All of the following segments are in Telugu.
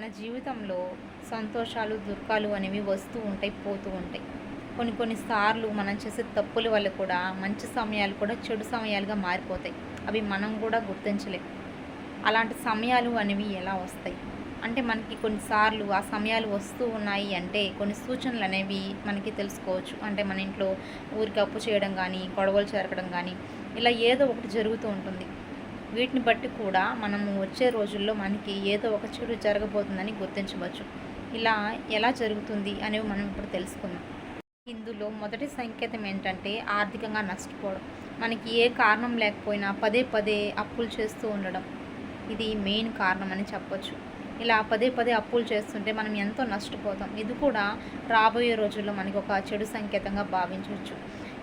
మన జీవితంలో సంతోషాలు, దుఃఖాలు అనేవి వస్తూ ఉంటాయి, పోతూ ఉంటాయి. కొన్ని సార్లు మనం చేసే తప్పుల వల్ల కూడా మంచి సమయాలు కూడా చెడు సమయాలుగా మారిపోతాయి. అవి మనం కూడా గుర్తించలేం. అలాంటి సమయాలు అనేవి ఎలా వస్తాయి? అంటే మనకి కొన్నిసార్లు ఆ సమయాలు వస్తూ ఉన్నాయి అంటే కొన్ని సూచనలు అనేవి మనకి తెలుసుకోవచ్చు. అంటే మన ఇంట్లో ఊరికి అప్పు చేయడం కానీ, గొడవలు జరగడం కానీ ఇలా ఏదో ఒకటి జరుగుతూ ఉంటుంది. వీటిని బట్టి కూడా మనము వచ్చే రోజుల్లో మనకి ఏదో ఒక చెడు జరగబోతుందని గుర్తించవచ్చు. ఇలా ఎలా జరుగుతుంది అనేవి మనం ఇప్పుడు తెలుసుకుందాం. ఇందులో మొదటి సంకేతం ఏంటంటే ఆర్థికంగా నష్టపోవడం. మనకి ఏ కారణం లేకపోయినా పదే పదే అప్పులు చేస్తూ ఉండడం, ఇది మెయిన్ కారణం అని చెప్పొచ్చు. ఇలా పదే పదే అప్పులు చేస్తుంటే మనం ఎంతో నష్టపోతాం. ఇది కూడా రాబోయే రోజుల్లో మనకి ఒక చెడు సంకేతంగా భావించవచ్చు.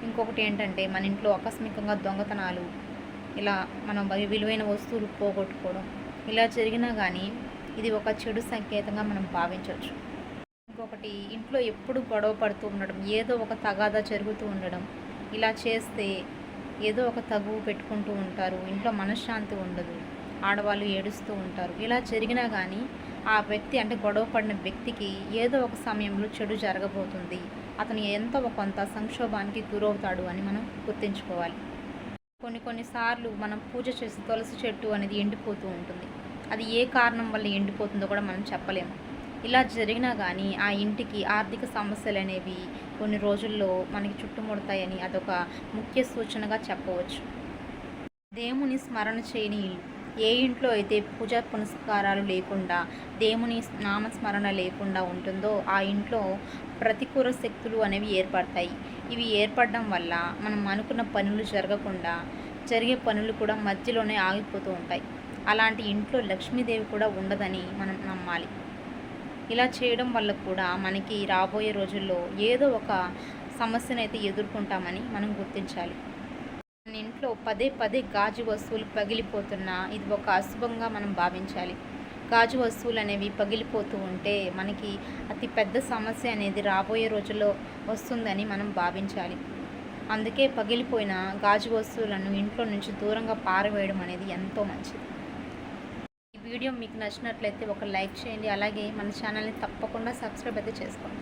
ఇంకొకటి ఏంటంటే మన ఇంట్లో ఆకస్మికంగా దొంగతనాలు, ఇలా మనం విలువైన వస్తువులు పోగొట్టుకోవడం ఇలా జరిగినా కానీ ఇది ఒక చెడు సంకేతంగా మనం భావించవచ్చు. ఇంకొకటి ఇంట్లో ఎప్పుడు గొడవ పడుతూ ఉండడం, ఏదో ఒక తగాదా జరుగుతూ ఉండడం, ఇలా చేస్తే ఏదో ఒక తగువు పెట్టుకుంటూ ఉంటారు, ఇంట్లో మనశ్శాంతి ఉండదు, ఆడవాళ్ళు ఏడుస్తూ ఉంటారు. ఇలా జరిగినా కానీ ఆ వ్యక్తి అంటే గొడవ పడిన వ్యక్తికి ఏదో ఒక సమయంలో చెడు జరగబోతుంది, అతను ఎంతో కొంత సంక్షోభానికి గురవుతాడు అని మనం గుర్తుంచుకోవాలి. కొన్నిసార్లు మనం పూజ చేసి తులసి చెట్టు అనేది ఎండిపోతూ ఉంటుంది. అది ఏ కారణం వల్ల ఎండిపోతుందో కూడా మనం చెప్పలేము. ఇలా జరిగినా కానీ ఆ ఇంటికి ఆర్థిక సమస్యలు అనేవి కొన్ని రోజుల్లో మనకి చుట్టుముడతాయని అదొక ముఖ్య సూచనగా చెప్పవచ్చు. దేవుని స్మరణ చేయని ఇల్లు. ఏ ఇంట్లో అయితే పూజా పునస్కారాలు లేకుండా, దేవుని నామస్మరణ లేకుండా ఉంటుందో ఆ ఇంట్లో ప్రతికూల శక్తులు అనేవి ఏర్పడతాయి. ఇవి ఏర్పడడం వల్ల మనం అనుకున్న పనులు జరగకుండా, జరిగే పనులు కూడా మధ్యలోనే ఆగిపోతూ ఉంటాయి. అలాంటి ఇంట్లో లక్ష్మీదేవి కూడా ఉండదని మనం నమ్మాలి. ఇలా చేయడం వల్ల కూడా మనకి రాబోయే రోజుల్లో ఏదో ఒక సమస్యనైతే ఎదుర్కొంటామని మనం గుర్తించాలి. మన ఇంట్లో పదే పదే గాజు వస్తువులు పగిలిపోతున్నా ఇది ఒక అశుభంగా మనం భావించాలి. గాజు వస్తువులు అనేవి పగిలిపోతూ ఉంటే మనకి అతి పెద్ద సమస్య అనేది రాబోయే రోజుల్లో వస్తుందని మనం భావించాలి. అందుకే పగిలిపోయిన గాజు వస్తువులను ఇంట్లో నుంచి దూరంగా పారవేయడం అనేది ఎంతో మంచిది. ఈ వీడియో మీకు నచ్చినట్లయితే ఒక లైక్ చేయండి. అలాగే మన ఛానల్ని తప్పకుండా సబ్స్క్రైబ్ అయితే చేసుకోండి.